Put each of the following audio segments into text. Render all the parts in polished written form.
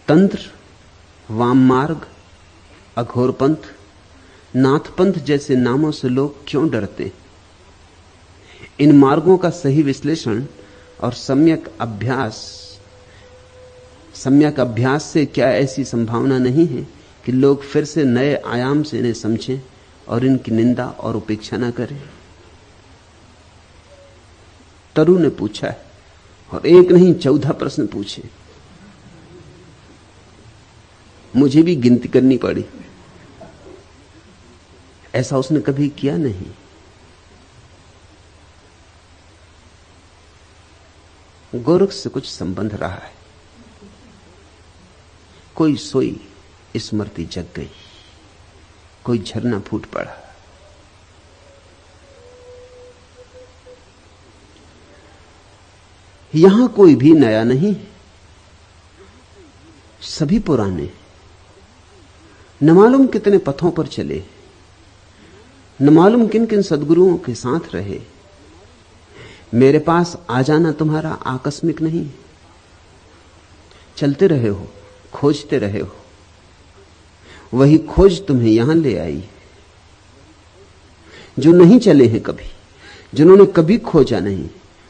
तंत्र, वाम मार्ग, अघोर पंथ, नाथ पंथ जैसे नामों से लोग क्यों डरते? इन मार्गों का सही विश्लेषण और सम्यक अभ्यास से क्या ऐसी संभावना नहीं है कि लोग फिर से नए आयाम से इन्हें समझें और इनकी निंदा और उपेक्षा न करें? तरु ने पूछा है, और एक नहीं 14 प्रश्न पूछे। मुझे भी गिनती करनी पड़ी, ऐसा उसने कभी किया नहीं। गोरख से कुछ संबंध रहा है। कोई सोई स्मृति जग गई, कोई झरना फूट पड़ा। यहां कोई भी नया नहीं, सभी पुराने। न मालूम कितने पथों पर चले, न मालूम किन किन सद्गुरुओं के साथ रहे। मेरे पास आ जाना तुम्हारा आकस्मिक नहीं। चलते रहे हो, खोजते रहे हो, वही खोज तुम्हें यहां ले आई। जो नहीं चले हैं कभी, जिन्होंने कभी खोजा नहीं,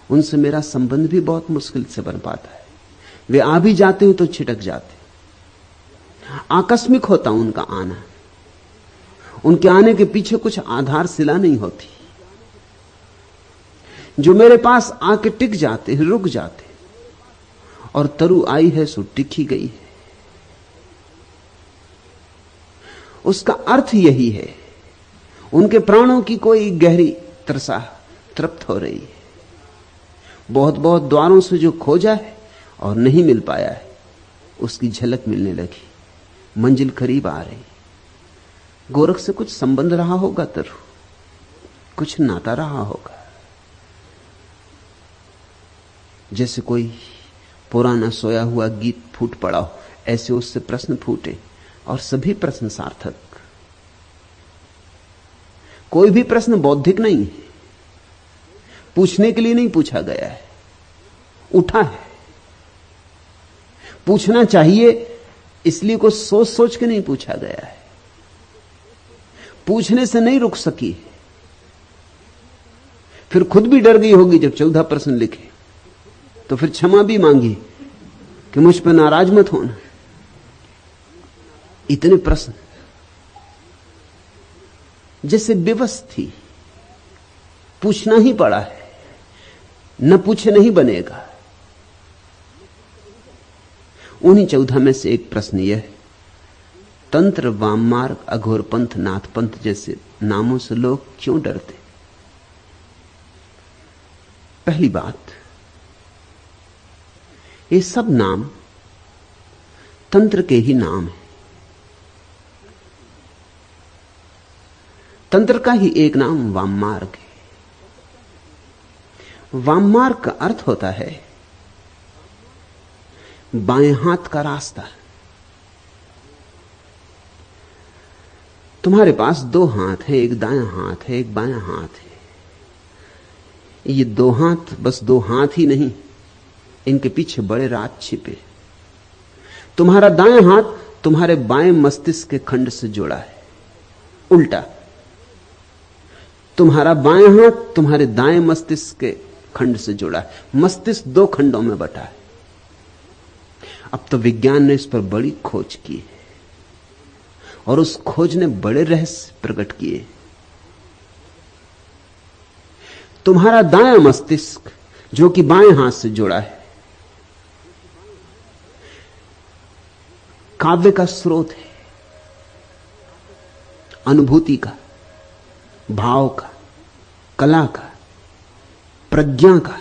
उनसे मेरा संबंध भी बहुत मुश्किल से बन पाता है। वे आ भी जाते हैं तो छिटक जाते। आकस्मिक होता उनका आना, उनके आने के पीछे कुछ आधारशिला नहीं होती। जो मेरे पास आके टिक जाते हैं, रुक जाते, और तरु आई है सो टिक ही गई है। उसका अर्थ यही है, उनके प्राणों की कोई गहरी तृषा तृप्त हो रही है। बहुत बहुत द्वारों से जो खोजा है और नहीं मिल पाया है, उसकी झलक मिलने लगी, मंजिल करीब आ रही। गोरख से कुछ संबंध रहा होगा तरु, कुछ नाता रहा होगा। जैसे कोई पुराना सोया हुआ गीत फूट पड़ा हो, ऐसे उससे प्रश्न फूटे, और सभी प्रश्न सार्थक। कोई भी प्रश्न बौद्धिक नहीं है, पूछने के लिए नहीं पूछा गया है, उठा है। पूछना चाहिए इसलिए कुछ सोच सोच के नहीं पूछा गया है। पूछने से नहीं रुक सकी, फिर खुद भी डर गई होगी जब 14 प्रश्न लिखे, तो फिर क्षमा भी मांगी कि मुझ पर नाराज मत होना। इतने प्रश्न, जैसे विवश थी, पूछना ही पड़ा है, न पूछे नहीं बनेगा। उन्हीं 14 में से एक प्रश्न यह है, तंत्र, वाम मार्ग, अघोर पंथ, नाथ पंथ जैसे नामों से लोग क्यों डरते? पहली बात, ये सब नाम तंत्र के ही नाम है। तंत्र का ही एक नाम वाम मार्ग है। वाम मार्ग का अर्थ होता है बाएं हाथ का रास्ता। तुम्हारे पास 2 हाथ है, एक दायां हाथ है, एक बायां हाथ है। ये 2 हाथ बस 2 हाथ ही नहीं, इनके पीछे बड़े राज छिपे। तुम्हारा दायां हाथ तुम्हारे बाएं मस्तिष्क के खंड से जुड़ा है, उल्टा। तुम्हारा बायां हाथ तुम्हारे दाएं मस्तिष्क के खंड से जुड़ा है। मस्तिष्क 2 खंडों में बटा है। अब तो विज्ञान ने इस पर बड़ी खोज की है, और उस खोज ने बड़े रहस्य प्रकट किए। तुम्हारा दायां मस्तिष्क जो कि बाएं हाथ से जुड़ा है, काव्य का स्रोत है, अनुभूति का, भाव का, कला का, प्रज्ञा का,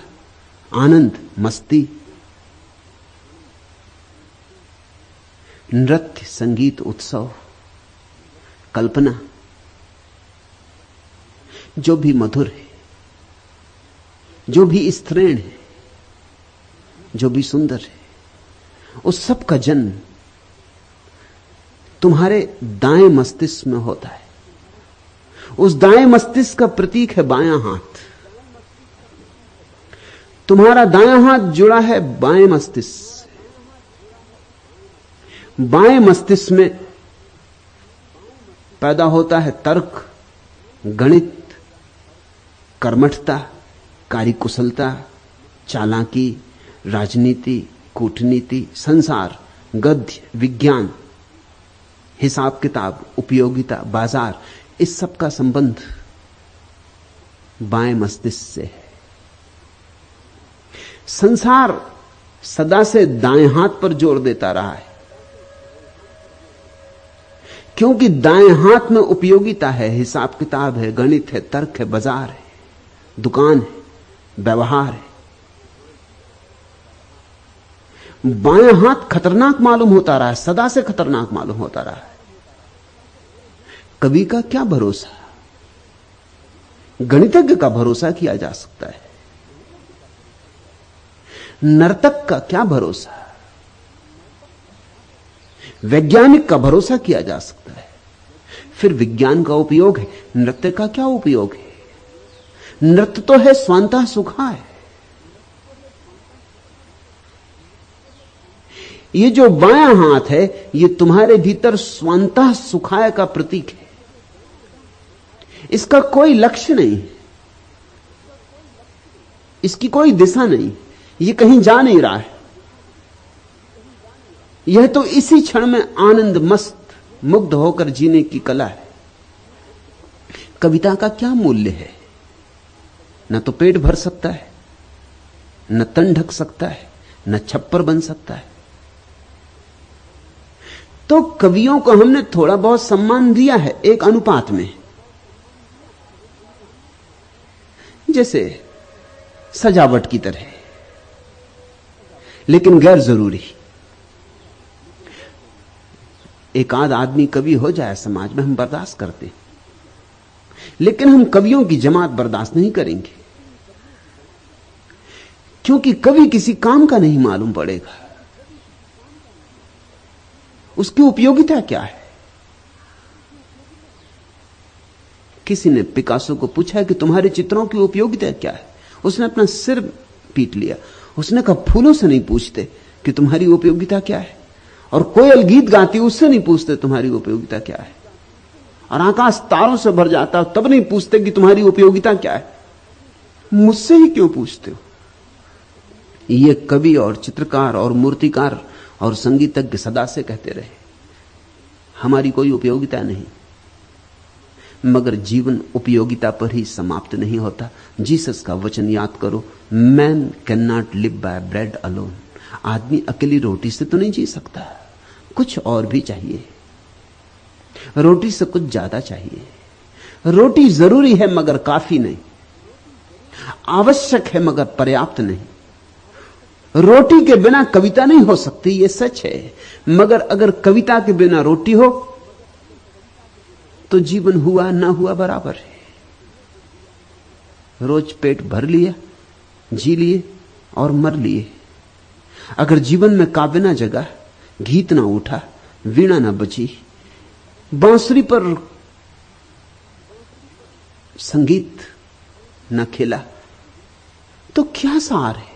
आनंद, मस्ती, नृत्य, संगीत, उत्सव, कल्पना, जो भी मधुर है, जो भी स्त्रीण है, जो भी सुंदर है, उस सब का जन्म तुम्हारे दाएं मस्तिष्क में होता है। उस दाएं मस्तिष्क का प्रतीक है बायां हाथ। तुम्हारा दायां हाथ जुड़ा है बाएं मस्तिष्क से, बाएं मस्तिष्क में पैदा होता है तर्क, गणित, कर्मठता, कार्यकुशलता, चालाकी, राजनीति, कूटनीति, संसार, गद्य, विज्ञान, हिसाब किताब, उपयोगिता, बाजार। इस सब का संबंध बाएं मस्तिष्क से है। संसार सदा से दाएं हाथ पर जोर देता रहा है, क्योंकि दाएं हाथ में उपयोगिता है, हिसाब किताब है, गणित है, तर्क है, बाजार है, दुकान है, व्यवहार है। बाएं हाथ खतरनाक मालूम होता रहा है, सदा से खतरनाक मालूम होता रहा है। कवि का क्या भरोसा, गणितज्ञ का भरोसा किया जा सकता है, नर्तक का क्या भरोसा, वैज्ञानिक का भरोसा किया जा सकता है। फिर विज्ञान का उपयोग है, नृत्य का क्या उपयोग है? नृत्य तो है स्वांतः सुखाय। ये जो बायां हाथ है, ये तुम्हारे भीतर स्वांतः सुखाय का प्रतीक है। इसका कोई लक्ष्य नहीं, इसकी कोई दिशा नहीं, ये कहीं जा नहीं रहा है। यह तो इसी क्षण में आनंद मस्त मुग्ध होकर जीने की कला है। कविता का क्या मूल्य है? न तो पेट भर सकता है, न तन ढक सकता है, न छप्पर बन सकता है। तो कवियों को हमने थोड़ा बहुत सम्मान दिया है, एक अनुपात में, जैसे सजावट की तरह, लेकिन गैर जरूरी। एक आध आदमी कवि हो जाए समाज में, हम बर्दाश्त करते हैं, लेकिन हम कवियों की जमात बर्दाश्त नहीं करेंगे, क्योंकि कवि किसी काम का नहीं मालूम पड़ेगा। उसकी उपयोगिता क्या है? किसी ने पिकासो को पूछा कि तुम्हारे चित्रों की उपयोगिता क्या है? उसने अपना सिर पीट लिया। उसने कहा, फूलों से नहीं पूछते कि तुम्हारी उपयोगिता क्या है, और कोयल गीत गाती उससे नहीं पूछते तुम्हारी उपयोगिता क्या है, और आकाश तारों से भर जाता तब नहीं पूछते कि तुम्हारी उपयोगिता क्या है। मुझसे ही क्यों पूछते हो? ये कवि और चित्रकार और मूर्तिकार और संगीतज्ञ सदा से कहते रहे, हमारी कोई उपयोगिता नहीं। मगर जीवन उपयोगिता पर ही समाप्त नहीं होता। जीसस का वचन याद करो, man can not live by bread alone. आदमी अकेली रोटी से तो नहीं जी सकता, कुछ और भी चाहिए। रोटी से कुछ ज्यादा चाहिए। रोटी जरूरी है मगर काफी नहीं, आवश्यक है मगर पर्याप्त नहीं। रोटी के बिना कविता नहीं हो सकती, यह सच है, मगर अगर कविता के बिना रोटी हो तो जीवन हुआ ना हुआ बराबर है। रोज पेट भर लिया, जी लिए और मर लिए। अगर जीवन में काव्य ना जगा, गीत ना उठा, वीणा ना बची, बांसुरी पर संगीत न खेला, तो क्या सार है?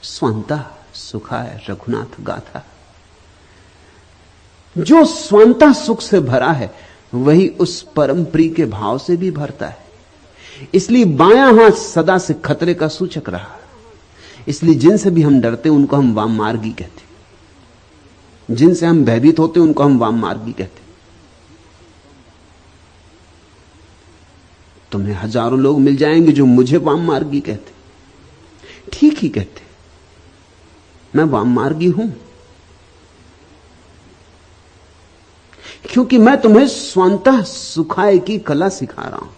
स्वांता सुखाय रघुनाथ गाथा। जो स्वांता सुख से भरा है वही उस परम प्रिय के भाव से भी भरता है। इसलिए बायां हाथ सदा से खतरे का सूचक रहा। इसलिए जिनसे भी हम डरते उनको हम वाम मार्गी कहते, जिनसे हम भयभीत होते उनको हम वाम मार्गी कहते। तुम्हें हजारों लोग मिल जाएंगे जो मुझे वाम मार्गी कहते, ठीक ही कहते, मैं वाम मार्गी हूं, क्योंकि मैं तुम्हें स्वांतः सुखाय की कला सिखा रहा हूं।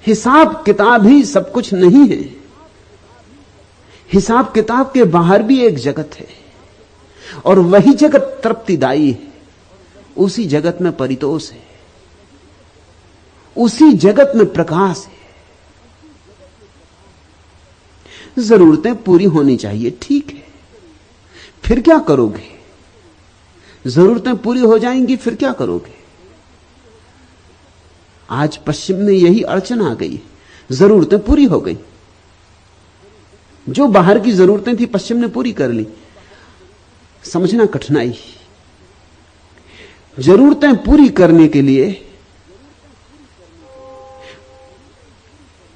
हिसाब किताब ही सब कुछ नहीं है, हिसाब किताब के बाहर भी एक जगत है, और वही जगत तृप्तिदायी है। उसी जगत में परितोष है, उसी जगत में प्रकाश है। जरूरतें पूरी होनी चाहिए, ठीक है, फिर क्या करोगे? जरूरतें पूरी हो जाएंगी, फिर क्या करोगे? आज पश्चिम में यही अड़चन आ गई, जरूरतें पूरी हो गई, जो बाहर की जरूरतें थी पश्चिम ने पूरी कर ली। समझना कठिनाई, जरूरतें पूरी करने के लिए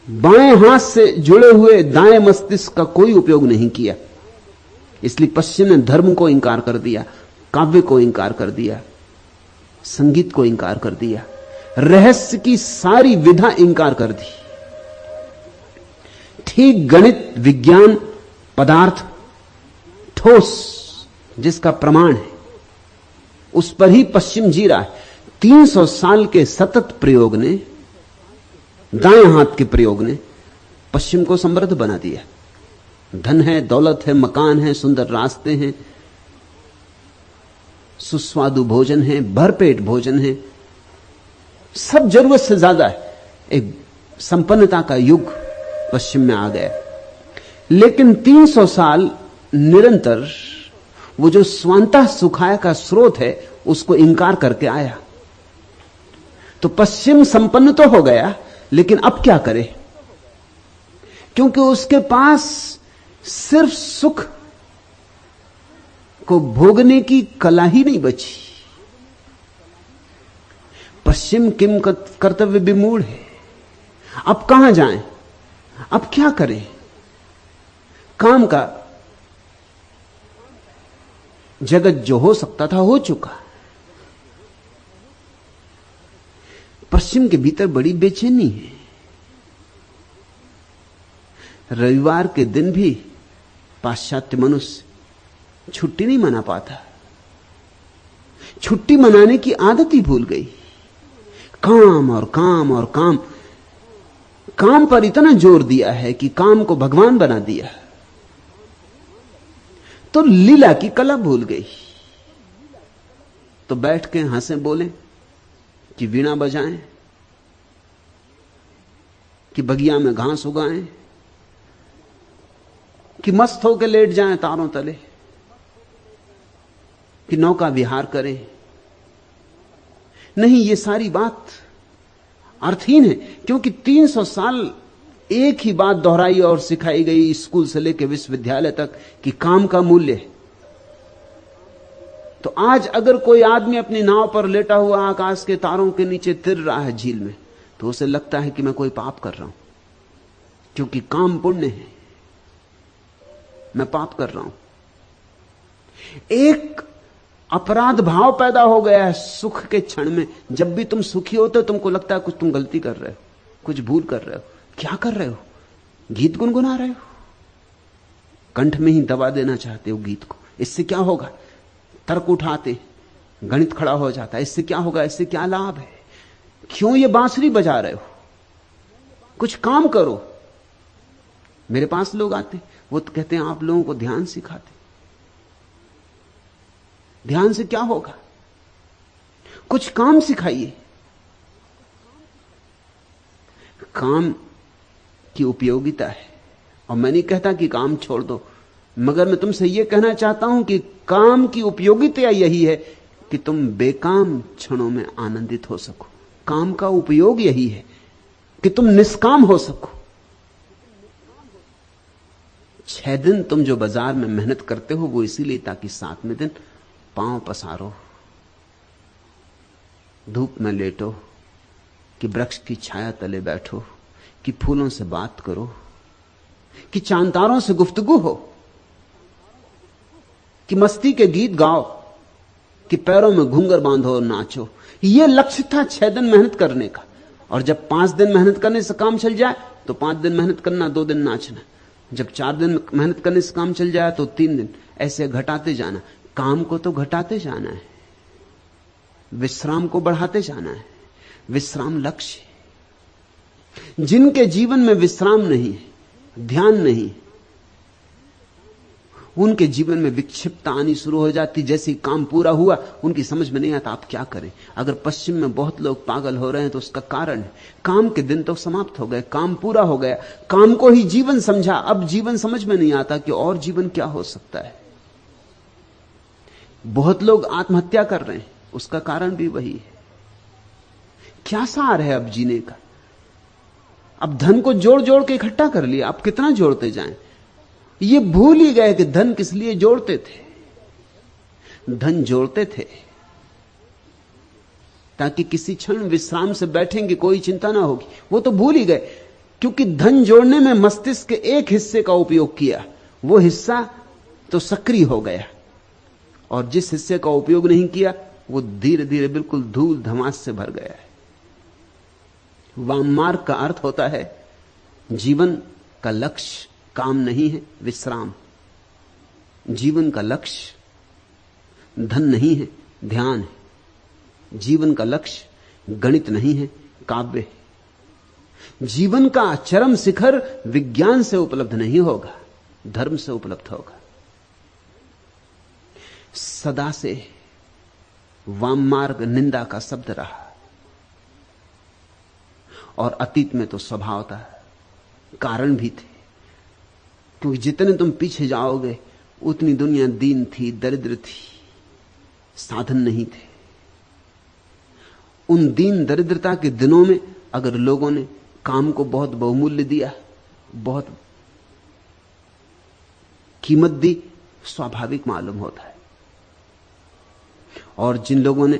बाएं हाथ से जुड़े हुए दाएं मस्तिष्क का कोई उपयोग नहीं किया। इसलिए पश्चिम ने धर्म को इंकार कर दिया, काव्य को इंकार कर दिया, संगीत को इंकार कर दिया, रहस्य की सारी विधा इंकार कर दी। ठीक गणित, विज्ञान, पदार्थ, ठोस जिसका प्रमाण है, उस पर ही पश्चिम जी रहा है। 300 साल के सतत प्रयोग ने, दाएं हाथ के प्रयोग ने पश्चिम को समृद्ध बना दिया। धन है, दौलत है, मकान है, सुंदर रास्ते हैं, सुस्वादु भोजन है, भरपेट भोजन है, सब जरूरत से ज्यादा है। एक संपन्नता का युग पश्चिम में आ गया। लेकिन 300 साल निरंतर वो जो स्वांतः सुखाय का स्रोत है उसको इंकार करके आया। तो पश्चिम संपन्न तो हो गया, लेकिन अब क्या करे? क्योंकि उसके पास सिर्फ सुख को भोगने की कला ही नहीं बची। पश्चिम किम कर्तव्य विमूढ़ है। अब कहां जाएं? अब क्या करें? काम का जगत जो हो सकता था हो चुका। पश्चिम के भीतर बड़ी बेचैनी है। रविवार के दिन भी पाश्चात्य मनुष्य छुट्टी नहीं मना पाता। छुट्टी मनाने की आदत ही भूल गई। काम और काम और काम, काम पर इतना जोर दिया है कि काम को भगवान बना दिया, तो लीला की कला भूल गई। तो बैठ के हंसे बोले कि वीणा बजाएं, कि बगिया में घास उगाएं, कि मस्त होकर लेट जाएं तारों तले, कि नौका विहार करें। नहीं, ये सारी बात अर्थहीन है, क्योंकि 300 साल एक ही बात दोहराई और सिखाई गई स्कूल से लेकर विश्वविद्यालय तक कि काम का मूल्य है। तो आज अगर कोई आदमी अपनी नाव पर लेटा हुआ आकाश के तारों के नीचे तिर रहा है झील में, तो उसे लगता है कि मैं कोई पाप कर रहा हूं, क्योंकि काम पुण्य है, मैं पाप कर रहा हूं। एक अपराध भाव पैदा हो गया है सुख के क्षण में। जब भी तुम सुखी होते हो तुमको लगता है कुछ तुम गलती कर रहे हो, कुछ भूल कर रहे हो। क्या कर रहे हो? गीत गुनगुना रहे हो, कंठ में ही दबा देना चाहते हो गीत को। इससे क्या होगा? तर्क उठाते, गणित खड़ा हो जाता है। इससे क्या होगा? इससे क्या लाभ है? क्यों ये बांसुरी बजा रहे हो? कुछ काम करो। मेरे पास लोग आते, वो तो कहते हैं आप लोगों को ध्यान सिखाते। ध्यान से क्या होगा? कुछ काम सिखाइए। काम की उपयोगिता है, और मैं नहीं कहता कि काम छोड़ दो, मगर मैं तुमसे यह कहना चाहता हूं कि काम की उपयोगिता यही है कि तुम बेकाम क्षणों में आनंदित हो सको। काम का उपयोग यही है कि तुम निष्काम हो सको। 6 दिन तुम जो बाजार में मेहनत करते हो वो इसीलिए ताकि 7वें दिन पांव पसारो, धूप में लेटो, कि वृक्ष की छाया तले बैठो, कि फूलों से बात करो, कि चांतारों से गुफ्तगू हो, कि मस्ती के गीत गाओ, कि पैरों में घूंघर बांधो और नाचो। यह लक्ष्य था 6 दिन मेहनत करने का। और जब 5 दिन मेहनत करने से काम चल जाए तो 5 दिन मेहनत करना, 2 दिन नाचना। जब 4 दिन मेहनत करने से काम चल जाए तो 3 दिन, ऐसे घटाते जाना। काम को तो घटाते जाना है, विश्राम को बढ़ाते जाना है। विश्राम लक्ष्य है। जिनके जीवन में विश्राम नहीं है, ध्यान नहीं, उनके जीवन में विक्षिप्तता आनी शुरू हो जाती। जैसे ही काम पूरा हुआ उनकी समझ में नहीं आता आप क्या करें। अगर पश्चिम में बहुत लोग पागल हो रहे हैं तो उसका कारण है काम के दिन तो समाप्त हो गए, काम पूरा हो गया, काम को ही जीवन समझा। अब जीवन समझ में नहीं आता कि और जीवन क्या हो सकता है। बहुत लोग आत्महत्या कर रहे हैं, उसका कारण भी वही है। क्या सार है अब जीने का? अब धन को जोड़ जोड़ के इकट्ठा कर लिया, अब कितना जोड़ते जाएं? ये भूल ही गए कि धन किस लिए जोड़ते थे। धन जोड़ते थे ताकि किसी क्षण विश्राम से बैठेंगे, कोई चिंता ना होगी। वो तो भूल ही गए, क्योंकि धन जोड़ने में मस्तिष्क के एक हिस्से का उपयोग किया, वो हिस्सा तो सक्रिय हो गया, और जिस हिस्से का उपयोग नहीं किया वो धीरे धीरे बिल्कुल धूल धमास से भर गया है। वाममार्ग का अर्थ होता है जीवन का लक्ष्य काम नहीं है, विश्राम। जीवन का लक्ष्य धन नहीं है, ध्यान है। जीवन का लक्ष्य गणित नहीं है, काव्य है। जीवन का चरम शिखर विज्ञान से उपलब्ध नहीं होगा, धर्म से उपलब्ध होगा। सदा से वाममार्ग निंदा का शब्द रहा, और अतीत में तो स्वभाव था, कारण भी थे, क्योंकि जितने तुम पीछे जाओगे उतनी दुनिया दीन थी, दरिद्र थी, साधन नहीं थे। उन दीन दरिद्रता के दिनों में अगर लोगों ने काम को बहुत बहुमूल्य दिया, बहुत कीमत दी, स्वाभाविक मालूम होता है। और जिन लोगों ने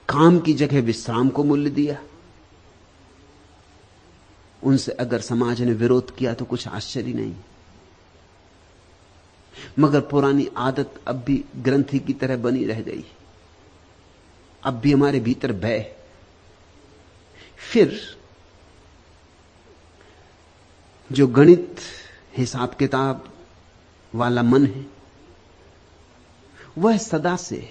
काम की जगह विश्राम को मूल्य दिया, उनसे अगर समाज ने विरोध किया तो कुछ आश्चर्य नहीं। मगर पुरानी आदत अब भी ग्रंथि की तरह बनी रह गई, अब भी हमारे भीतर भय। फिर जो गणित हिसाब किताब वाला मन है, वह सदा से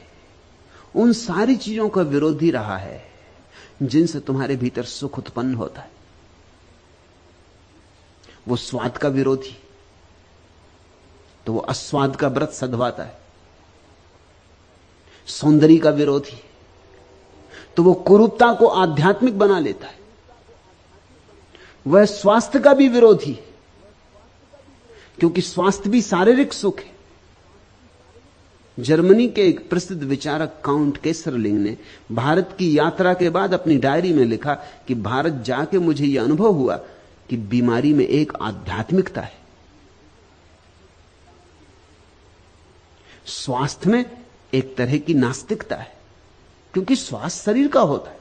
उन सारी चीजों का विरोधी रहा है जिनसे तुम्हारे भीतर सुख उत्पन्न होता है। वो स्वाद का विरोधी, तो वो अस्वाद का व्रत सधवाता है। सौंदर्य का विरोधी, तो वो कुरूपता को आध्यात्मिक बना लेता है। वह स्वास्थ्य का भी विरोधी, क्योंकि स्वास्थ्य भी शारीरिक सुख है। जर्मनी के एक प्रसिद्ध विचारक काउंट केसरलिंग ने भारत की यात्रा के बाद अपनी डायरी में लिखा कि भारत जाके मुझे यह अनुभव हुआ कि बीमारी में एक आध्यात्मिकता है, स्वास्थ्य में एक तरह की नास्तिकता है, क्योंकि स्वास्थ्य शरीर का होता है।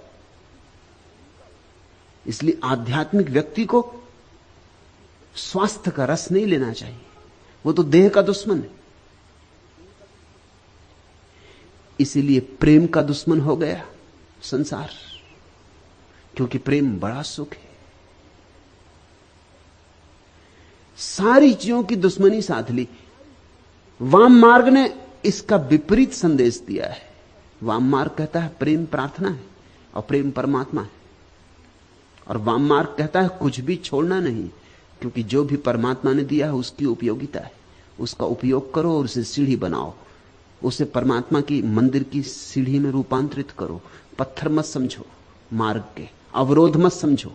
इसलिए आध्यात्मिक व्यक्ति को स्वास्थ्य का रस नहीं लेना चाहिए, वो तो देह का दुश्मन है। इसीलिए प्रेम का दुश्मन हो गया संसार, क्योंकि प्रेम बड़ा सुख है। सारी चीजों की दुश्मनी साध ली। वाम मार्ग ने इसका विपरीत संदेश दिया है। वाम मार्ग कहता है प्रेम प्रार्थना है और प्रेम परमात्मा है, और वाम मार्ग कहता है कुछ भी छोड़ना नहीं, क्योंकि जो भी परमात्मा ने दिया है उसकी उपयोगिता है, उसका उपयोग करो और उसे सीढ़ी बनाओ, उसे परमात्मा की मंदिर की सीढ़ी में रूपांतरित करो। पत्थर मत समझो मार्ग के, अवरोध मत समझो,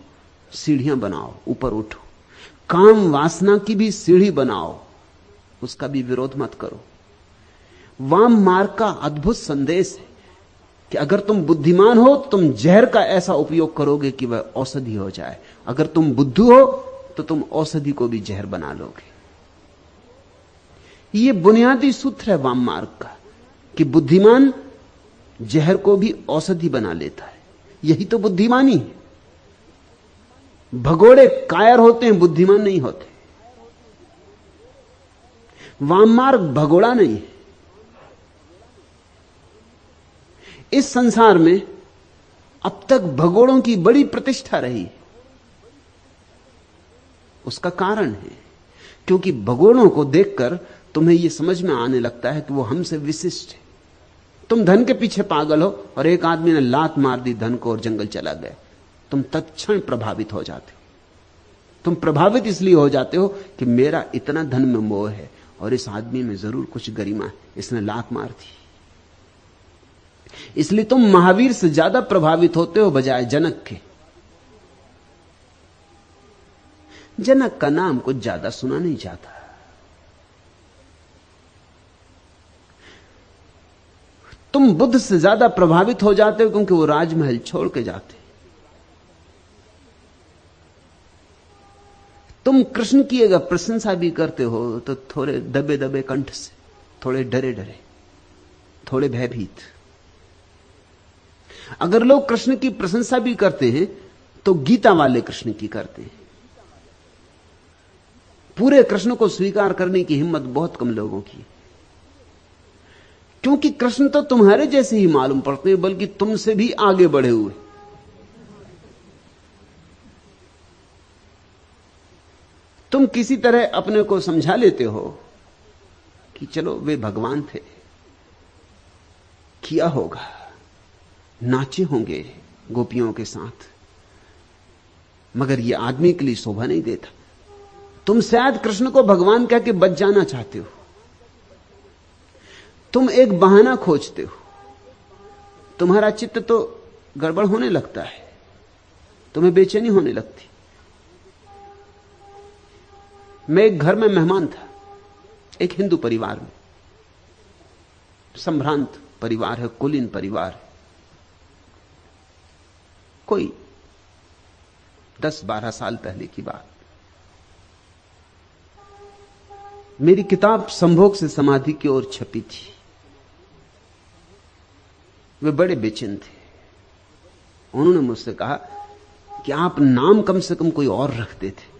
सीढ़ियां बनाओ, ऊपर उठो। काम वासना की भी सीढ़ी बनाओ, उसका भी विरोध मत करो। वाम मार्ग का अद्भुत संदेश है कि अगर तुम बुद्धिमान हो तो तुम जहर का ऐसा उपयोग करोगे कि वह औषधि हो जाए, अगर तुम बुद्धू हो तो तुम औषधि को भी जहर बना लोगे। यह बुनियादी सूत्र है वाम मार्ग का कि बुद्धिमान जहर को भी औषधि बना लेता है। यही तो बुद्धिमानी है। भगोड़े कायर होते हैं, बुद्धिमान नहीं होते। वाम मार्ग भगोड़ा नहीं है। इस संसार में अब तक भगोड़ों की बड़ी प्रतिष्ठा रही है। उसका कारण है क्योंकि भगोड़ों को देखकर तुम्हें यह समझ में आने लगता है कि वो हमसे विशिष्ट है। तुम धन के पीछे पागल हो और एक आदमी ने लात मार दी धन को और जंगल चला गया, तुम तत्क्षण प्रभावित हो जाते हो। तुम प्रभावित इसलिए हो जाते हो कि मेरा इतना धन में मोह है और इस आदमी में जरूर कुछ गरिमा है, इसने लात मार दी। इसलिए तुम महावीर से ज्यादा प्रभावित होते हो बजाय जनक के। जनक का नाम कुछ ज्यादा सुना नहीं जाता। तुम बुद्ध से ज्यादा प्रभावित हो जाते हो क्योंकि वो राजमहल छोड़ के जाते। तुम कृष्ण की अगर प्रशंसा भी करते हो तो थोड़े दबे दबे कंठ से, थोड़े डरे डरे, थोड़े भयभीत। अगर लोग कृष्ण की प्रशंसा भी करते हैं तो गीता वाले कृष्ण की करते हैं। पूरे कृष्ण को स्वीकार करने की हिम्मत बहुत कम लोगों की, क्योंकि कृष्ण तो तुम्हारे जैसे ही मालूम पड़ते हैं, बल्कि तुमसे भी आगे बढ़े हुए। तुम किसी तरह अपने को समझा लेते हो कि चलो वे भगवान थे, किया होगा, नाचे होंगे गोपियों के साथ, मगर यह आदमी के लिए शोभा नहीं देता। तुम शायद कृष्ण को भगवान कह के बच जाना चाहते हो। तुम एक बहाना खोजते हो। तुम्हारा चित्त तो गड़बड़ होने लगता है, तुम्हें बेचैनी होने लगती। मैं एक घर में मेहमान था, एक हिंदू परिवार में। संभ्रांत परिवार है, कुलीन परिवार है। कोई 10-12 साल पहले की बात। मेरी किताब संभोग से समाधि की ओर छपी थी। वे बड़े बेचैन थे। उन्होंने मुझसे कहा कि आप नाम कम से कम कोई और रखते थे।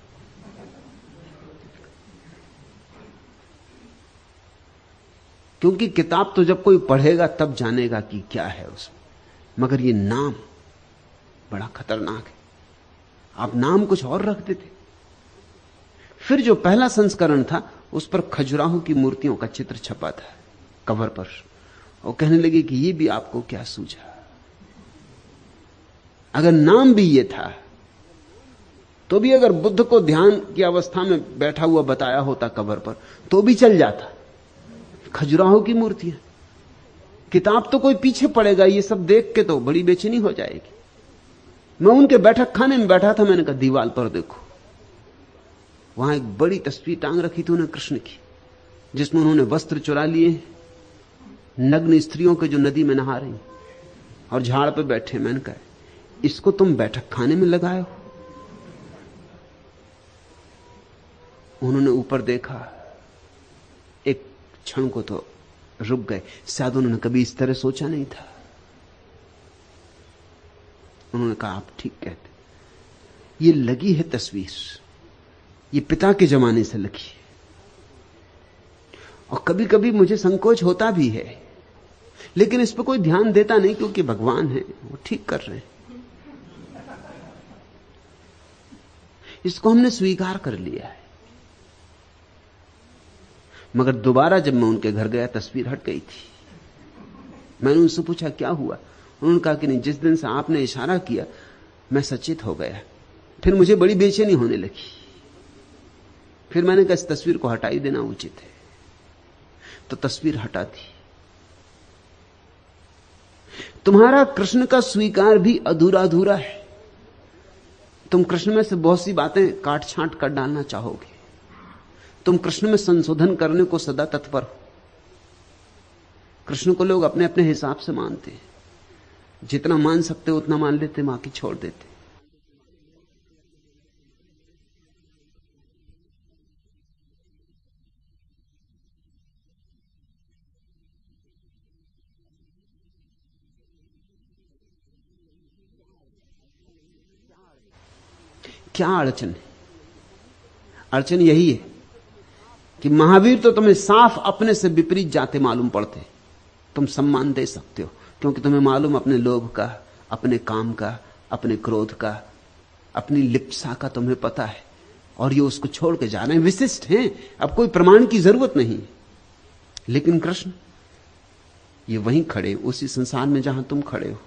क्योंकि किताब तो जब कोई पढ़ेगा तब जानेगा कि क्या है उसमें, मगर ये नाम बड़ा खतरनाक है। आप नाम कुछ और रखते थे। फिर जो पहला संस्करण था उस पर खजुराहो की मूर्तियों का चित्र छपा था कवर पर, और कहने लगे कि ये भी आपको क्या सूझा। अगर नाम भी ये था तो भी अगर बुद्ध को ध्यान की अवस्था में बैठा हुआ बताया होता कवर पर तो भी चल जाता। खजुराहो की मूर्तियां, किताब तो कोई पीछे पड़ेगा, ये सब देख के तो बड़ी बेचैनी हो जाएगी। मैं उनके बैठक खाने में बैठा था। मैंने कहा दीवार पर देखो, वहां एक बड़ी तस्वीर टांग रखी थी उन्हें कृष्ण की, जिसमें उन्होंने वस्त्र चुरा लिए, नग्न स्त्रियों के जो नदी में नहा रही और झाड़ पे बैठे। मैंने कहा इसको तुम बैठक खाने में लगाए हो? उन्होंने ऊपर देखा, एक क्षण को तो रुक गए। शायद उन्होंने कभी इस तरह सोचा नहीं था। उन्होंने कहा आप ठीक कहते, ये लगी है तस्वीर, ये पिता के जमाने से लगी है। और कभी कभी मुझे संकोच होता भी है, लेकिन इस पर कोई ध्यान देता नहीं, क्योंकि भगवान है, वो ठीक कर रहे हैं। इसको हमने स्वीकार कर लिया है। मगर दोबारा जब मैं उनके घर गया, तस्वीर हट गई थी। मैंने उनसे पूछा क्या हुआ? उन्होंने कहा कि नहीं, जिस दिन से आपने इशारा किया मैं सचेत हो गया, फिर मुझे बड़ी बेचैनी होने लगी। फिर मैंने कहा इस तस्वीर को हटा ही देना उचित है, तो तस्वीर हटा दी। तुम्हारा कृष्ण का स्वीकार भी अधूरा अधूरा है। तुम कृष्ण में से बहुत सी बातें काट छांट कर डालना चाहोगे। तुम कृष्ण में संशोधन करने को सदा तत्पर हो। कृष्ण को लोग अपने अपने हिसाब से मानते हैं, जितना मान सकते उतना मान लेते, बाकी छोड़ देते। क्या अड़चन है? अड़चन यही है कि महावीर तो तुम्हें साफ अपने से विपरीत जाते मालूम पड़ते। तुम सम्मान दे सकते हो क्योंकि तुम्हें मालूम अपने लोभ का, अपने काम का, अपने क्रोध का, अपनी लिप्सा का तुम्हें पता है, और ये उसको छोड़ के जा रहे हैं, विशिष्ट हैं, अब कोई प्रमाण की जरूरत नहीं। लेकिन कृष्ण ये वहीं खड़े, उसी संसार में जहां तुम खड़े हो।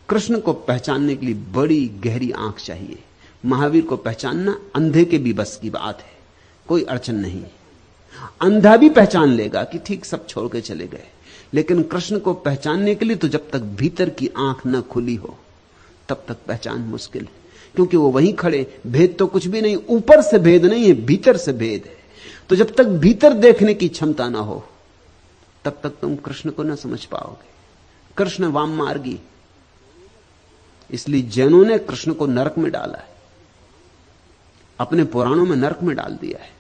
कृष्ण को पहचानने के लिए बड़ी गहरी आंख चाहिए। महावीर को पहचानना अंधे के भी बस की बात है, कोई अड़चन नहीं। अंधा भी पहचान लेगा कि ठीक सब छोड़ के चले गए, लेकिन कृष्ण को पहचानने के लिए तो जब तक भीतर की आंख न खुली हो तब तक पहचान मुश्किल है, क्योंकि वो वहीं खड़े। भेद तो कुछ भी नहीं, ऊपर से भेद नहीं है, भीतर से भेद है। तो जब तक भीतर देखने की क्षमता ना हो तब तक तुम कृष्ण को ना समझ पाओगे। कृष्ण वाम मार्गी, इसलिए जैनों ने कृष्ण को नरक में डाला है। अपने पुराणों में नरक में डाल दिया है।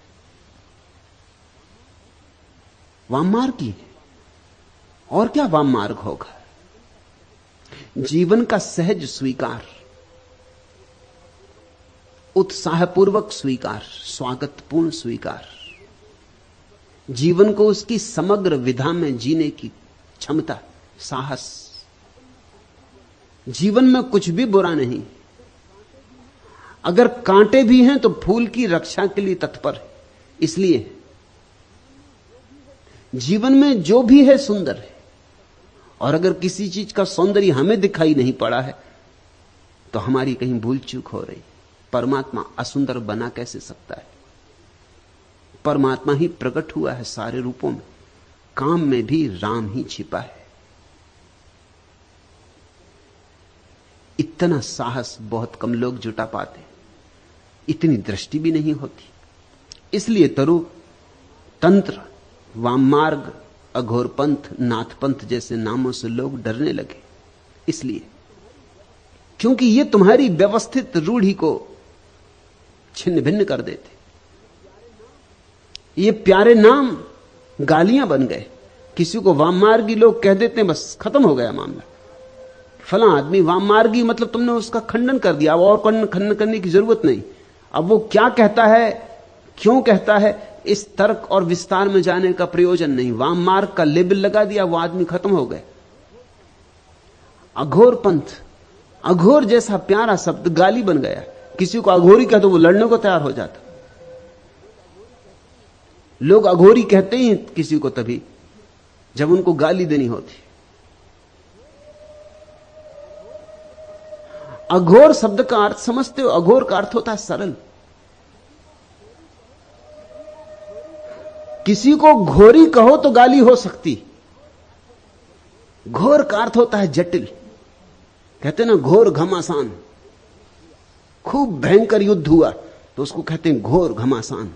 वाममार्ग की है, और क्या वाममार्ग होगा? जीवन का सहज स्वीकार, उत्साहपूर्वक स्वीकार, स्वागतपूर्ण स्वीकार, जीवन को उसकी समग्र विधा में जीने की क्षमता, साहस। जीवन में कुछ भी बुरा नहीं, अगर कांटे भी हैं तो फूल की रक्षा के लिए तत्पर है। इसलिए जीवन में जो भी है सुंदर है, और अगर किसी चीज का सौंदर्य हमें दिखाई नहीं पड़ा है तो हमारी कहीं भूल चूक हो रही। परमात्मा असुंदर बना कैसे सकता है? परमात्मा ही प्रकट हुआ है सारे रूपों में, काम में भी राम ही छिपा है। इतना साहस बहुत कम लोग जुटा पाते, इतनी दृष्टि भी नहीं होती। इसलिए तरु, तंत्र, वाममार्ग, अघोरपंथ, नाथपंथ जैसे नामों से लोग डरने लगे। इसलिए क्योंकि ये तुम्हारी व्यवस्थित रूढ़ी को छिन्न भिन्न कर देते। ये प्यारे नाम गालियां बन गए। किसी को वाममार्गी लोग कह देते हैं, बस खत्म हो गया मामला। फला आदमी वाममार्गी, मतलब तुमने उसका खंडन कर दिया, अब और खंडन करने की जरूरत नहीं। अब वो क्या कहता है, क्यों कहता है, इस तर्क और विस्तार में जाने का प्रयोजन नहीं। वाममार्ग का लेबल लगा दिया, वो आदमी खत्म हो गए। अघोर पंथ, अघोर जैसा प्यारा शब्द गाली बन गया। किसी को अघोरी कह तो वो लड़ने को तैयार हो जाता। लोग अघोरी कहते ही किसी को तभी जब उनको गाली देनी होती। अघोर शब्द का अर्थ समझते हो? अघोर का अर्थ होता है सरल। किसी को घोरी कहो तो गाली हो सकती। घोर का अर्थ होता है जटिल। कहते ना घोर घमासान, खूब भयंकर युद्ध हुआ तो उसको कहते हैं घोर घमासान।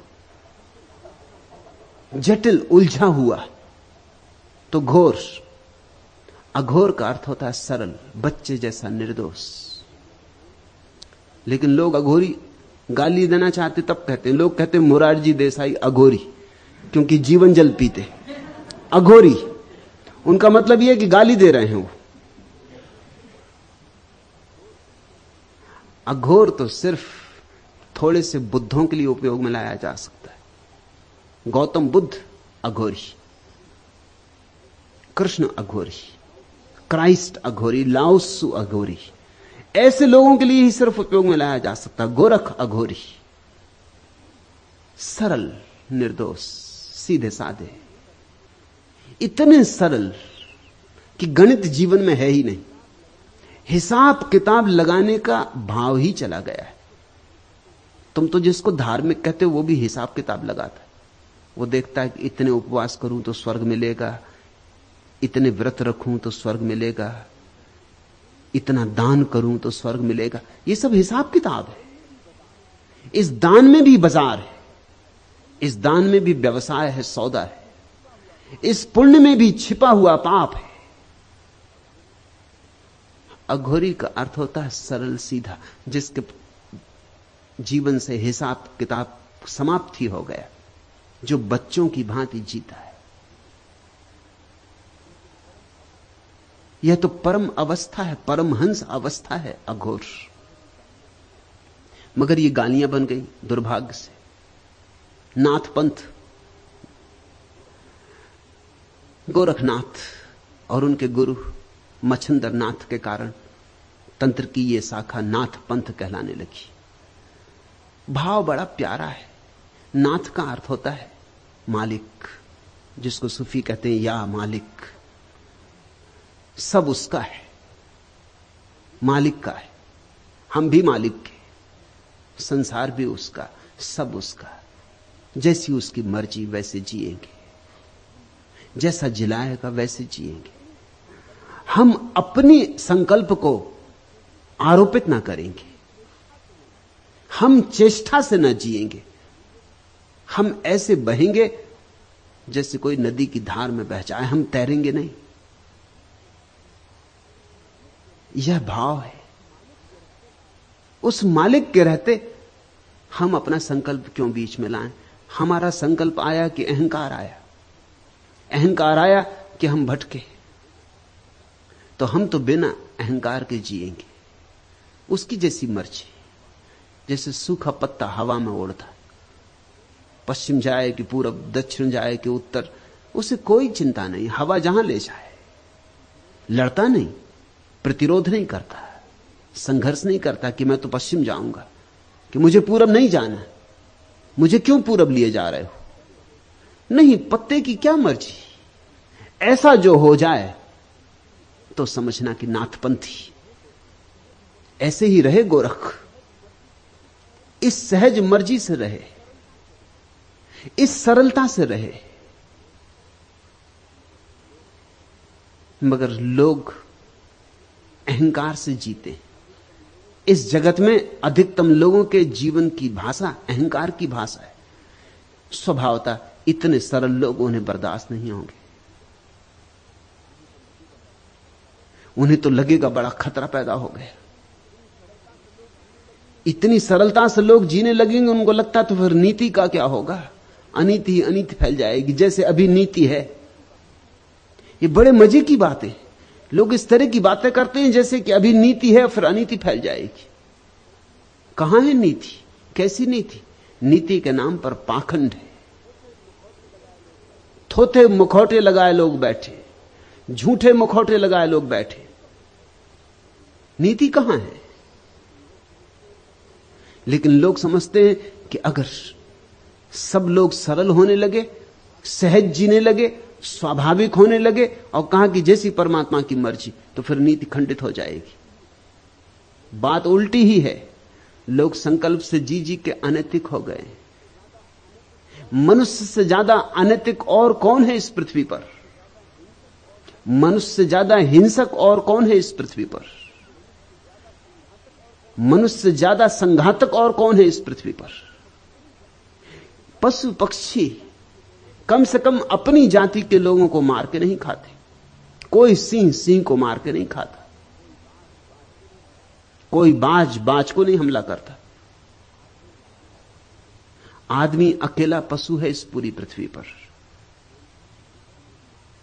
जटिल, उलझा हुआ तो घोर। अघोर का अर्थ होता है सरल, बच्चे जैसा निर्दोष। लेकिन लोग अघोरी गाली देना चाहते तब कहते हैं, लोग कहते हैं मोरारजी देसाई अघोरी, क्योंकि जीवन जल पीते। अघोरी उनका मतलब यह है कि गाली दे रहे हैं वो। अघोर तो सिर्फ थोड़े से बुद्धों के लिए उपयोग में लाया जा सकता है। गौतम बुद्ध अघोरी, कृष्ण अघोरी, क्राइस्ट अघोरी, लाओत्सु अघोरी, ऐसे लोगों के लिए ही सिर्फ उपयोग में लाया जा सकता है। गोरख अघोरी, सरल, निर्दोष, सीधे साधे, इतने सरल कि गणित जीवन में है ही नहीं। हिसाब किताब लगाने का भाव ही चला गया है। तुम तो जिसको धार्मिक कहते हो वो भी हिसाब किताब लगाता है। वो देखता है कि इतने उपवास करूं तो स्वर्ग मिलेगा, इतने व्रत रखूं तो स्वर्ग मिलेगा, इतना दान करूं तो स्वर्ग मिलेगा। ये सब हिसाब किताब है। इस दान में भी बाजार है, इस दान में भी व्यवसाय है, सौदा है। इस पुण्य में भी छिपा हुआ पाप है। अघोरी का अर्थ होता है सरल सीधा, जिसके जीवन से हिसाब किताब समाप्ति हो गया, जो बच्चों की भांति जीता है। यह तो परम अवस्था है, परमहंस अवस्था है अघोर। मगर ये गालियां बन गई दुर्भाग्य से। नाथ पंथ, गोरखनाथ और उनके गुरु मच्छंदर नाथ के कारण तंत्र की यह शाखा नाथ पंथ कहलाने लगी। भाव बड़ा प्यारा है। नाथ का अर्थ होता है मालिक, जिसको सूफी कहते हैं या मालिक। सब उसका है, मालिक का है। हम भी मालिक के, संसार भी उसका, सब उसका। जैसी उसकी मर्जी वैसे जिएंगे, जैसा जिलाएगा वैसे जिएंगे। हम अपनी संकल्प को आरोपित ना करेंगे, हम चेष्टा से ना जिएंगे। हम ऐसे बहेंगे जैसे कोई नदी की धार में बह जाए, हम तैरेंगे नहीं। यह भाव है। उस मालिक के रहते हम अपना संकल्प क्यों बीच में लाएं? हमारा संकल्प आया कि अहंकार आया, अहंकार आया कि हम भटके, तो हम तो बिना अहंकार के जिएंगे, उसकी जैसी मर्जी। जैसे सूखा पत्ता हवा में उड़ता, पश्चिम जाए कि पूरब, दक्षिण जाए कि उत्तर, उसे कोई चिंता नहीं, हवा जहां ले जाए। लड़ता नहीं, प्रतिरोध नहीं करता, संघर्ष नहीं करता कि मैं तो पश्चिम जाऊंगा, कि मुझे पूरब नहीं जाना, मुझे क्यों पूरब लिए जा रहे हो। नहीं, पत्ते की क्या मर्जी, ऐसा जो हो जाए तो समझना कि नाथपंथी। ऐसे ही रहे गोरख, इस सहज मर्जी से रहे, इस सरलता से रहे। मगर लोग अहंकार से जीते। इस जगत में अधिकतम लोगों के जीवन की भाषा अहंकार की भाषा है। स्वभावतः इतने सरल लोग उन्हें बर्दाश्त नहीं होंगे। उन्हें तो लगेगा बड़ा खतरा पैदा हो गया। इतनी सरलता से लोग जीने लगेंगे, उनको लगता तो फिर नीति का क्या होगा, अनीति ही अनीति फैल जाएगी, जैसे अभी नीति है। ये बड़े मजे की बातें, लोग इस तरह की बातें करते हैं जैसे कि अभी नीति है फिर अनीति फैल जाएगी। कहां है नीति? कैसी नीति? नीति के नाम पर पाखंड है। थोथे मुखौटे लगाए लोग बैठे, झूठे मुखौटे लगाए लोग बैठे। नीति कहां है? लेकिन लोग समझते हैं कि अगर सब लोग सरल होने लगे, सहज जीने लगे, स्वाभाविक होने लगे और कहा कि जैसी परमात्मा की मर्जी, तो फिर नीति खंडित हो जाएगी। बात उल्टी ही है। लोग संकल्प से जी जी के अनैतिक हो गए। मनुष्य से ज्यादा अनैतिक और कौन है इस पृथ्वी पर? मनुष्य से ज्यादा हिंसक और कौन है इस पृथ्वी पर? मनुष्य से ज्यादा संघातक और कौन है इस पृथ्वी पर? पशु पक्षी कम से कम अपनी जाति के लोगों को मार के नहीं खाते। कोई सिंह सिंह को मार के नहीं खाता, कोई बाज बाज को नहीं हमला करता। आदमी अकेला पशु है इस पूरी पृथ्वी पर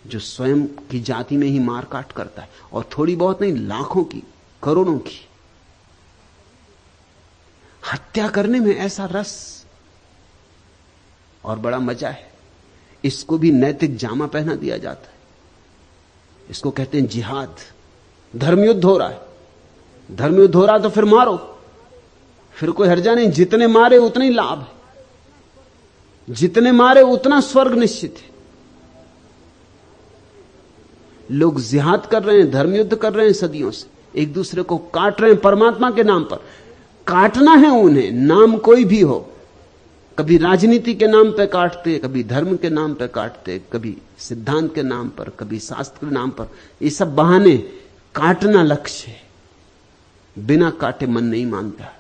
जो स्वयं की जाति में ही मार काट करता है, और थोड़ी बहुत नहीं, लाखों की, करोड़ों की। हत्या करने में ऐसा रस और बड़ा मजा है। इसको भी नैतिक जामा पहना दिया जाता है। इसको कहते हैं जिहाद। धर्मयुद्ध हो रहा है, धर्मयुद्ध हो रहा है तो फिर मारो, फिर कोई हर्जा नहीं। जितने मारे उतना ही लाभ है, जितने मारे उतना स्वर्ग निश्चित है। लोग जिहाद कर रहे हैं, धर्मयुद्ध कर रहे हैं सदियों से, एक दूसरे को काट रहे हैं परमात्मा के नाम पर। काटना है उन्हें, नाम कोई भी हो। कभी राजनीति के नाम पर काटते, कभी धर्म के नाम पर काटते, कभी सिद्धांत के नाम पर, कभी शास्त्र के नाम पर। ये सब बहाने, काटना लक्ष्य है। बिना काटे मन नहीं मानता।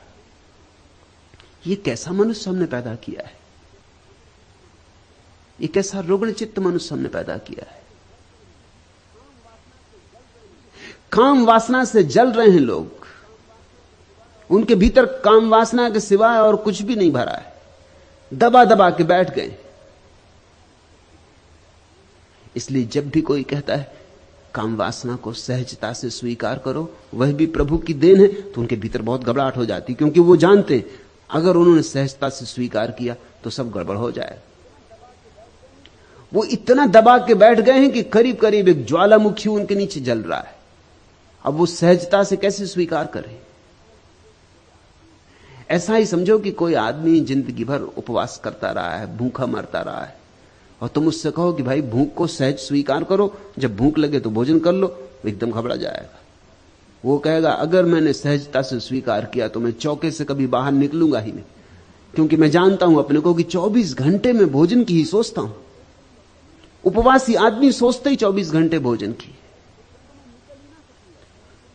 ये कैसा मनुष्य हमने पैदा किया है? ये कैसा रुग्ण चित्त मनुष्य हमने पैदा किया है? काम वासना से जल रहे हैं लोग। उनके भीतर काम वासना के सिवाय और कुछ भी नहीं भरा है। दबा दबा के बैठ गए। इसलिए जब भी कोई कहता है काम वासना को सहजता से स्वीकार करो, वह भी प्रभु की देन है, तो उनके भीतर बहुत घबराहट हो जाती, क्योंकि वो जानते हैं अगर उन्होंने सहजता से स्वीकार किया तो सब गड़बड़ हो जाएगा। वो इतना दबा के बैठ गए हैं कि करीब करीब एक ज्वालामुखी उनके नीचे जल रहा है। अब वो सहजता से कैसे स्वीकार करें? ऐसा ही समझो कि कोई आदमी जिंदगी भर उपवास करता रहा है, भूखा मरता रहा है, और तुम उससे कहो कि भाई भूख को सहज स्वीकार करो, जब भूख लगे तो भोजन कर लो, एकदम घबरा जाएगा। वो कहेगा अगर मैंने सहजता से स्वीकार किया तो मैं चौके से कभी बाहर निकलूंगा ही नहीं, क्योंकि मैं जानता हूं अपने को कि 24 घंटे में भोजन की ही सोचता हूं। उपवासी आदमी सोचते ही 24 घंटे भोजन की,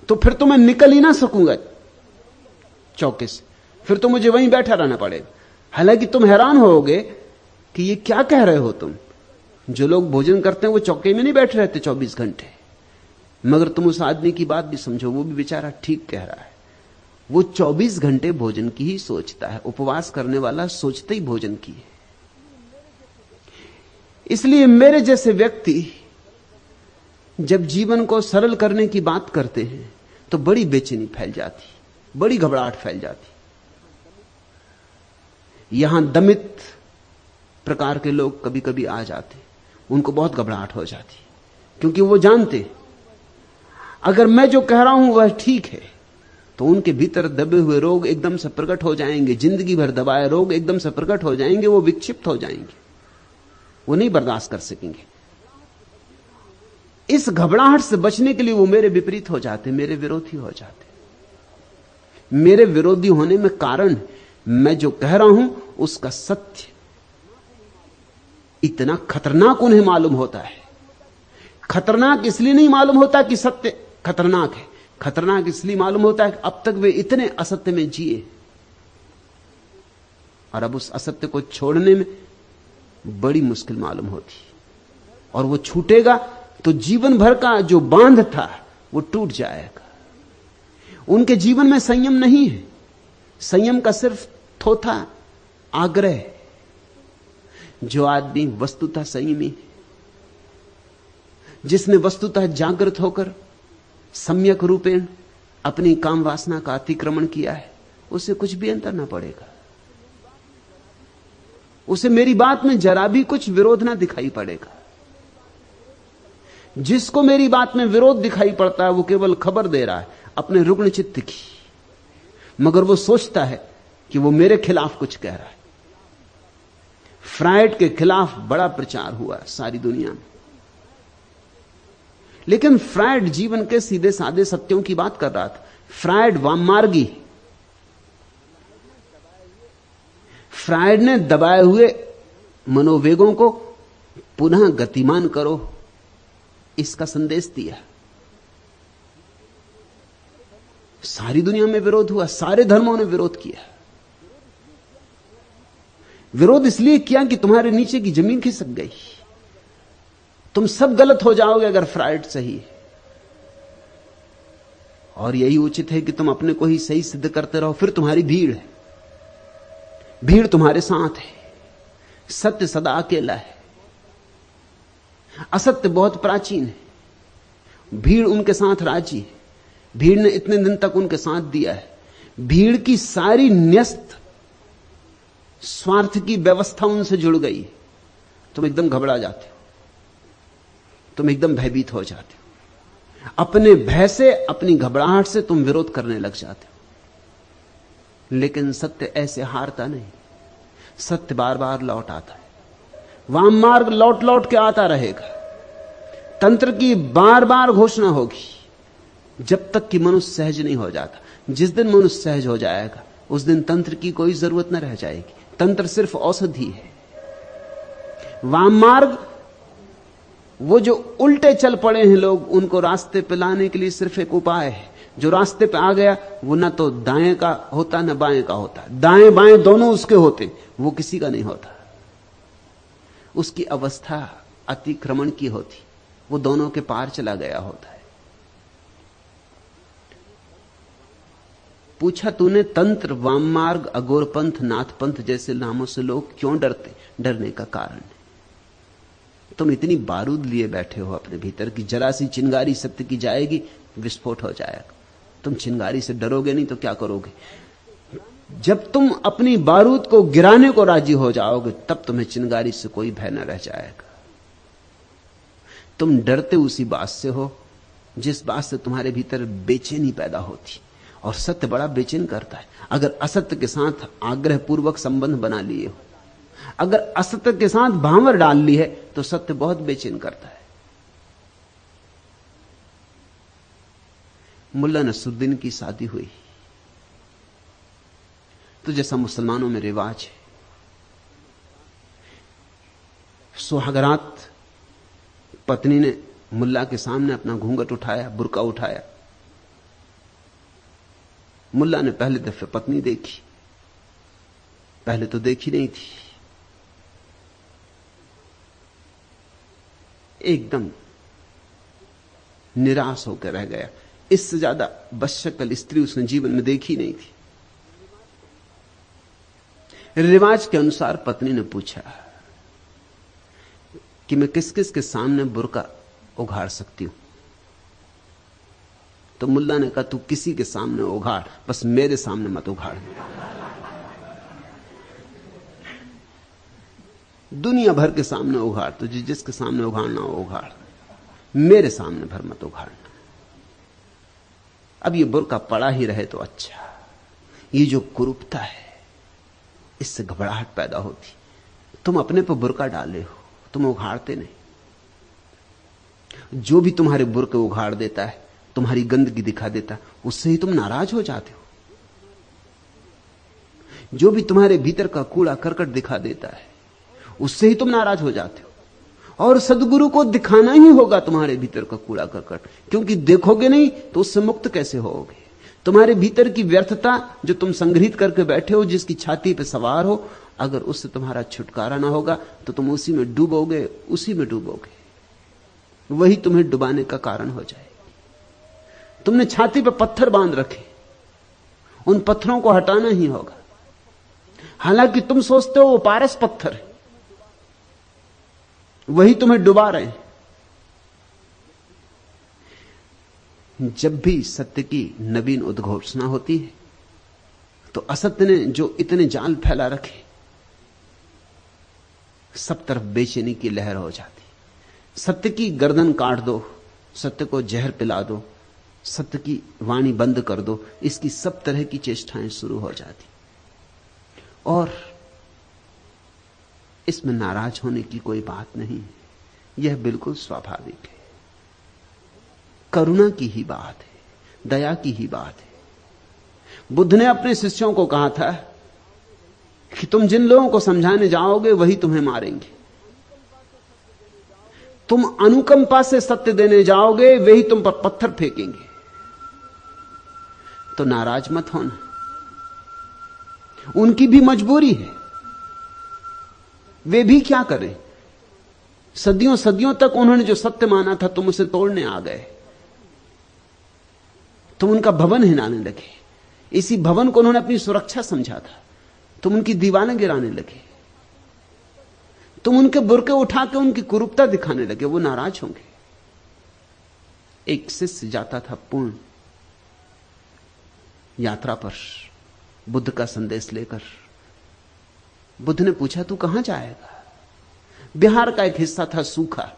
तो फिर तो मैं निकल ही ना सकूंगा चौके से, फिर तो मुझे वहीं बैठा रहना पड़ेगा। हालांकि तुम हैरान होगे कि ये क्या कह रहे हो तुम। जो लोग भोजन करते हैं वो चौके में नहीं बैठे रहते 24 घंटे, मगर तुम उस आदमी की बात भी समझो, वो भी बेचारा ठीक कह रहा है। वो 24 घंटे भोजन की ही सोचता है। उपवास करने वाला सोचते ही भोजन की है। इसलिए मेरे जैसे व्यक्ति जब जीवन को सरल करने की बात करते हैं तो बड़ी बेचैनी फैल जाती, बड़ी घबराहट फैल जाती। यहां दमित प्रकार के लोग कभी कभी आ जाते, उनको बहुत घबराहट हो जाती, क्योंकि वो जानते अगर मैं जो कह रहा हूं वह ठीक है तो उनके भीतर दबे हुए रोग एकदम से प्रकट हो जाएंगे। जिंदगी भर दबाए रोग एकदम से प्रकट हो जाएंगे, वो विक्षिप्त हो जाएंगे, वो नहीं बर्दाश्त कर सकेंगे। इस घबराहट से बचने के लिए वो मेरे विपरीत हो जाते, मेरे विरोधी हो जाते। मेरे विरोधी होने में कारण मैं जो कह रहा हूं उसका सत्य इतना खतरनाक उन्हें मालूम होता है। खतरनाक इसलिए नहीं मालूम होता कि सत्य खतरनाक है, खतरनाक इसलिए मालूम होता है कि अब तक वे इतने असत्य में जिए और अब उस असत्य को छोड़ने में बड़ी मुश्किल मालूम होती, और वो छूटेगा तो जीवन भर का जो बांध था वो टूट जाएगा। उनके जीवन में संयम नहीं है, संयम का सिर्फ थोथा आग्रह। जो आदमी वस्तुतः संयमी है, जिसने वस्तुतः जागृत होकर सम्यक रूपेण अपनी काम वासना का अतिक्रमण किया है, उसे कुछ भी अंतर ना पड़ेगा। उसे मेरी बात में जरा भी कुछ विरोध ना दिखाई पड़ेगा। जिसको मेरी बात में विरोध दिखाई पड़ता है वो केवल खबर दे रहा है अपने रुग्ण चित्त की, मगर वो सोचता है कि वो मेरे खिलाफ कुछ कह रहा है। फ्रायड के खिलाफ बड़ा प्रचार हुआ सारी दुनिया में, लेकिन फ्रायड जीवन के सीधे साधे सत्यों की बात कर रहा था। फ्रायड वाममार्गी, फ्रायड ने दबाए हुए मनोवेगों को पुनः गतिमान करो इसका संदेश दिया। सारी दुनिया में विरोध हुआ, सारे धर्मों ने विरोध किया। विरोध इसलिए किया कि तुम्हारे नीचे की जमीन खिसक गई, तुम सब गलत हो जाओगे अगर फ्रायड सही है। और यही उचित है कि तुम अपने को ही सही सिद्ध करते रहो, फिर तुम्हारी भीड़ है, भीड़ तुम्हारे साथ है। सत्य सदा अकेला है, असत्य बहुत प्राचीन है, भीड़ उनके साथ राजी है। भीड़ ने इतने दिन तक उनके साथ दिया है। भीड़ की सारी न्यस्त स्वार्थ की व्यवस्था उनसे जुड़ गई। तुम एकदम घबरा जाते हो, तुम एकदम भयभीत हो जाते हो। अपने भय से, अपनी घबराहट से तुम विरोध करने लग जाते हो। लेकिन सत्य ऐसे हारता नहीं, सत्य बार बार लौट आता है। वाम मार्ग लौट लौट के आता रहेगा। तंत्र की बार बार घोषणा होगी जब तक कि मनुष्य सहज नहीं हो जाता। जिस दिन मनुष्य सहज हो जाएगा उस दिन तंत्र की कोई जरूरत न रह जाएगी। तंत्र सिर्फ औषधि है। वाम मार्ग, वो जो उल्टे चल पड़े हैं लोग, उनको रास्ते पे लाने के लिए सिर्फ एक उपाय है। जो रास्ते पे आ गया वो ना तो दाएं का होता ना बाएं का होता, दाएं बाएं दोनों उसके होते, वो किसी का नहीं होता। उसकी अवस्था अतिक्रमण की होती, वो दोनों के पार चला गया होता है। पूछा तूने तंत्र, वाम मार्ग, अघोरपंथ, नाथपंथ जैसे नामों से लोग क्यों डरते? डरने का कारण है तुम इतनी बारूद लिए बैठे हो अपने भीतर की जरा सी चिंगारी सत्य की जाएगी, विस्फोट हो जाएगा। तुम चिंगारी से डरोगे नहीं तो क्या करोगे? जब तुम अपनी बारूद को गिराने को राजी हो जाओगे तब तुम्हें चिंगारी से कोई भय न रह जाएगा। तुम डरते उसी बात से हो जिस बात से तुम्हारे भीतर बेचैनी पैदा होती, और सत्य बड़ा बेचैन करता है। अगर असत्य के साथ आग्रह पूर्वक संबंध बना लिए हो, अगर असत्य के साथ भांवर डाल ली है तो सत्य बहुत बेचैन करता है। मुल्ला नसरुद्दीन की शादी हुई तो जैसा मुसलमानों में रिवाज है, सुहागरात पत्नी ने मुल्ला के सामने अपना घूंघट उठाया, बुर्का उठाया। मुल्ला ने पहले दफे पत्नी देखी, पहले तो देखी नहीं थी, एकदम निराश होकर रह गया इससे ज्यादा बदशक्ल स्त्री उसने जीवन में देखी नहीं थी। रिवाज के अनुसार पत्नी ने पूछा कि मैं किस किस के सामने बुर्का उघाड़ सकती हूं? तो मुल्ला ने कहा, तू किसी के सामने उघाड़, बस मेरे सामने मत उघाड़। दुनिया भर के सामने उघाड़, तुझे जिसके सामने उघाड़ना हो उघाड़, मेरे सामने भर मत उघाड़ना। अब ये बुर्का पड़ा ही रहे तो अच्छा। ये जो कुरूपता है, इससे घबराहट पैदा होती। तुम अपने पर बुर्का डाले हो, तुम उघाड़ते नहीं। जो भी तुम्हारे बुर्के उघाड़ देता है, तुम्हारी गंदगी दिखा देता, उससे ही तुम नाराज हो जाते हो। जो भी तुम्हारे भीतर का कूड़ा करकट दिखा देता है, उससे ही तुम नाराज हो जाते हो। और सद्गुरु को दिखाना ही होगा तुम्हारे भीतर का कूड़ा करकट, क्योंकि देखोगे नहीं तो उससे मुक्त कैसे होगे। तुम्हारे भीतर की व्यर्थता जो तुम संग्रहित करके बैठे हो, जिसकी छाती पे सवार हो, अगर उससे तुम्हारा छुटकारा ना होगा तो तुम उसी में डूबोगे, उसी में डूबोगे। वही तुम्हें डुबाने का कारण हो जाए। तुमने छाती पे पत्थर बांध रखे, उन पत्थरों को हटाना ही होगा। हालांकि तुम सोचते हो वो पारस पत्थर है, वही तुम्हें डुबा रहे हैं। जब भी सत्य की नवीन उद्घोषणा होती है तो असत्य ने जो इतने जाल फैला रखे, सब तरफ बेचैनी की लहर हो जाती। सत्य की गर्दन काट दो, सत्य को जहर पिला दो, सत्य की वाणी बंद कर दो, इसकी सब तरह की चेष्टाएं शुरू हो जाती। और इसमें नाराज होने की कोई बात नहीं है, यह बिल्कुल स्वाभाविक है। करुणा की ही बात है, दया की ही बात है। बुद्ध ने अपने शिष्यों को कहा था कि तुम जिन लोगों को समझाने जाओगे वही तुम्हें मारेंगे। तुम अनुकंपा से सत्य देने जाओगे, वही तुम पर पत्थर फेंकेंगे। तो नाराज मत होना, उनकी भी मजबूरी है। वे भी क्या करें? सदियों सदियों तक उन्होंने जो सत्य माना था, तुम उसे तोड़ने आ गए। तुम उनका भवन हिलाने लगे। इसी भवन को उन्होंने अपनी सुरक्षा समझा था, तुम उनकी दीवारें गिराने लगे। तुम उनके बुरके उठा के उनकी कुरूपता दिखाने लगे। वो नाराज होंगे। एक शिष्य जाता था पूर्ण यात्रा पर बुद्ध का संदेश लेकर। बुद्ध ने पूछा, तू कहां जाएगा? बिहार का एक हिस्सा था सूखा।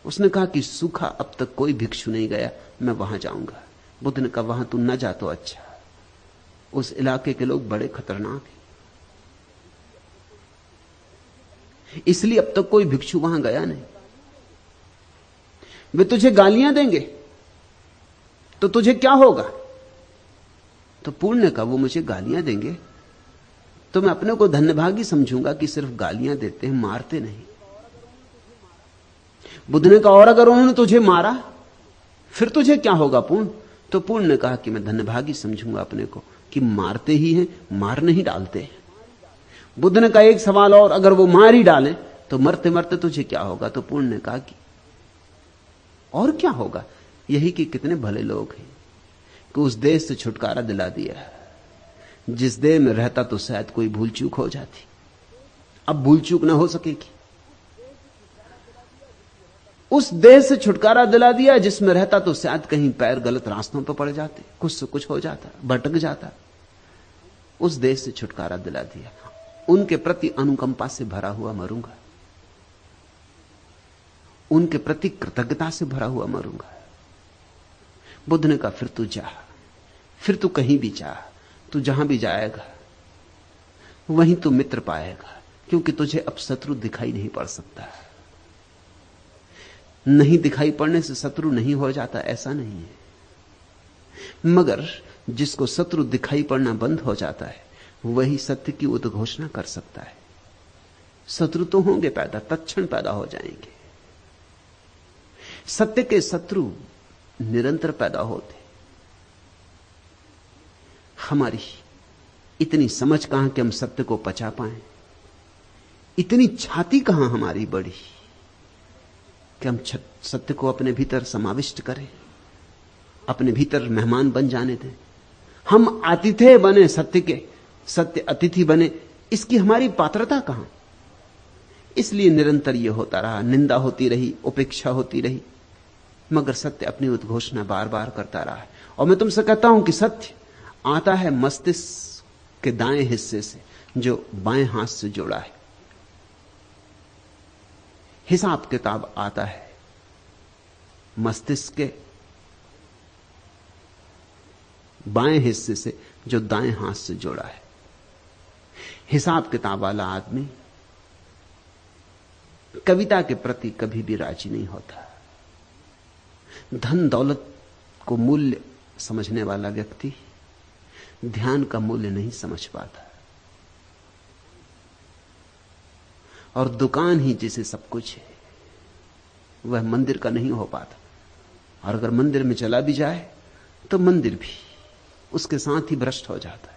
उसने कहा कि सूखा, अब तक कोई भिक्षु नहीं गया, मैं वहां जाऊंगा। बुद्ध ने कहा, वहां तू न जा तो अच्छा, उस इलाके के लोग बड़े खतरनाक हैं, इसलिए अब तक कोई भिक्षु वहां गया नहीं। वे तुझे गालियां देंगे तो तुझे क्या होगा? तो पूर्ण ने कहा, वो मुझे गालियां देंगे तो मैं अपने को धन्यभागी समझूंगा कि सिर्फ गालियां देते हैं, मारते नहीं। बुद्ध ने कहा, और अगर उन्होंने तुझे मारा फिर तुझे क्या होगा पूर्ण? तो पूर्ण ने कहा कि मैं धन्यभागी समझूंगा अपने को कि मारते ही हैं, मार नहीं डालते हैं। बुद्ध ने कहा, एक सवाल और, अगर वो मार ही डालें तो मरते मरते तुझे क्या होगा? तो पूर्ण ने कहा कि और क्या होगा, यही कि कितने भले लोग हैं कि उस देश से छुटकारा दिला दिया जिस देश में रहता तो शायद कोई भूल चूक हो जाती। अब भूल चूक ना हो सकेगी। उस देश से छुटकारा दिला दिया जिसमें रहता तो शायद कहीं पैर गलत रास्तों पर पड़ जाते, कुछ से कुछ हो जाता, भटक जाता। उस देश से छुटकारा दिला दिया। उनके प्रति अनुकंपा से भरा हुआ मरूंगा, उनके प्रति कृतज्ञता से भरा हुआ मरूंगा। बुद्ध ने कहा, फिर तू जा, फिर तू कहीं भी जा, तू जहां भी जाएगा वहीं तू मित्र पाएगा, क्योंकि तुझे अब शत्रु दिखाई नहीं पड़ सकता। नहीं दिखाई पड़ने से शत्रु नहीं हो जाता, ऐसा नहीं है। मगर जिसको शत्रु दिखाई पड़ना बंद हो जाता है, वही सत्य की उद्घोषणा कर सकता है। शत्रु तो होंगे पैदा, तत्क्षण पैदा हो जाएंगे। सत्य के शत्रु निरंतर पैदा होते। हमारी इतनी समझ कहां कि हम सत्य को पचा पाएं, इतनी छाती कहां हमारी बड़ी कि हम सत्य को अपने भीतर समाविष्ट करें, अपने भीतर मेहमान बन जाने दें। हम आतिथ्य बने सत्य के, सत्य अतिथि बने, इसकी हमारी पात्रता कहां? इसलिए निरंतर यह होता रहा, निंदा होती रही, उपेक्षा होती रही, मगर सत्य अपनी उद्घोषणा बार बार करता रहा है। और मैं तुमसे कहता हूं कि सत्य आता है मस्तिष्क के दाएं हिस्से से, जो बाएं हाथ से जुड़ा है। हिसाब किताब आता है मस्तिष्क के बाएं हिस्से से, जो दाएं हाथ से जुड़ा है। हिसाब किताब वाला आदमी कविता के प्रति कभी भी राजी नहीं होता। धन दौलत को मूल्य समझने वाला व्यक्ति ध्यान का मूल्य नहीं समझ पाता। और दुकान ही जिसे सब कुछ है, वह मंदिर का नहीं हो पाता। और अगर मंदिर में चला भी जाए तो मंदिर भी उसके साथ ही भ्रष्ट हो जाता है।